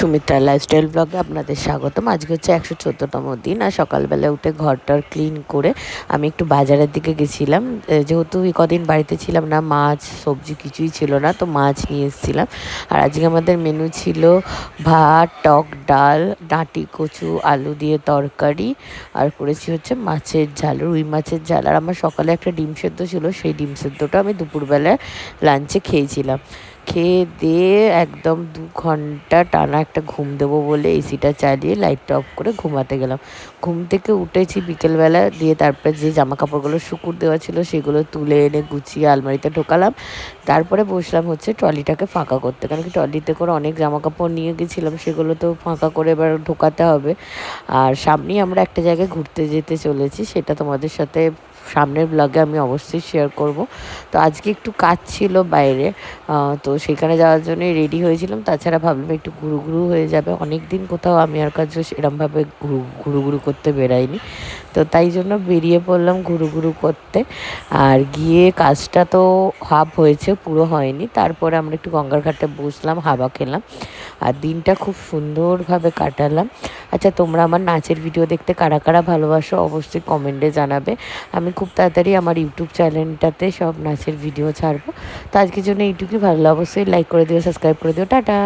Sumitra lifestyle ব্লগে আপনাদের স্বাগতম। আজকে হচ্ছে 114তম দিন। আর সকালবেলা উঠে ঘরটার ক্লিন করে আমি একটু বাজারের দিকে গেছিলাম। যেহেতু এই কদিন বাড়িতে ছিলাম না, মাছ সবজি কিছুই ছিল না, তো মাছ নিয়ে এসেছিলাম। আর আজকে আমাদের মেনু ছিল ভাত, টক ডাল, ডাঁটি কচু, আলু দিয়ে তরকারি, আর করেছি হচ্ছে মাছের ঝাল, রুই মাছের ঝাল। আর আমার সকালে একটা ডিম সেদ্ধ ছিল, সেই ডিম সেদ্ধটা আমি দুপুরবেলায় লাঞ্চে খেয়েছিলাম। খেয়ে দিয়ে একদম 2 ঘন্টা টানা একটা ঘুম দেবো বলে এসিটা চালিয়ে লাইটটা অফ করে ঘুমাতে গেলাম। ঘুম থেকে উঠেছি বিকেলবেলা, দিয়ে তারপরে যে জামা কাপড়গুলো শুকুর দেওয়া ছিল সেগুলো তুলে এনে গুছিয়ে আলমারিতে ঢোকালাম। তারপরে বসলাম হচ্ছে ট্রলিটাকে ফাঁকা করতে, কারণ কি ট্রলিতে করে অনেক জামা কাপড় নিয়ে গেছিলাম, সেগুলো তো ফাঁকা করে এবার ঢোকাতে হবে। আর সামনেই আমরা একটা জায়গায় ঘুরতে যেতে চলেছি, সেটা তোমাদের সাথে সামনের ব্লগে আমি অবশ্যই শেয়ার করব। তো আজকে একটু কাজ ছিল বাইরে, তো সেখানে যাওয়ার জন্যই রেডি হয়েছিলাম। তাছাড়া ভাবলাম একটু ঘুরু ঘুরু হয়ে যাবে, অনেক দিন কোথাও আমি আর কাছে এরমভাবে ঘুরু ঘুরু করতে বেরাইনি, তো তাই জন্য বেরিয়ে পড়লাম ঘুরু ঘুরু করতে। আর গিয়ে কাজটা তো হাফ হয়েছে, পুরো হয়নি। তারপরে আমরা একটু গঙ্গার ঘাটে বসলাম, হাওয়া খেলাম, আর দিনটা খুব সুন্দরভাবে কাটালাম। আচ্ছা, তোমরা আমার নাচের ভিডিও দেখতে কারা কারা ভালোবাসো অবশ্যই কমেন্টে জানাবে। আমি খুব তাড়াতাড়ি আমার ইউটিউব চ্যানেলটাতে সব নাচের ভিডিও ছাড়বো। তো আজকের জন্য এইটুকুই, ভালো অবশ্যই লাইক করে দিও, সাবস্ক্রাইব করে দিও, টাটা।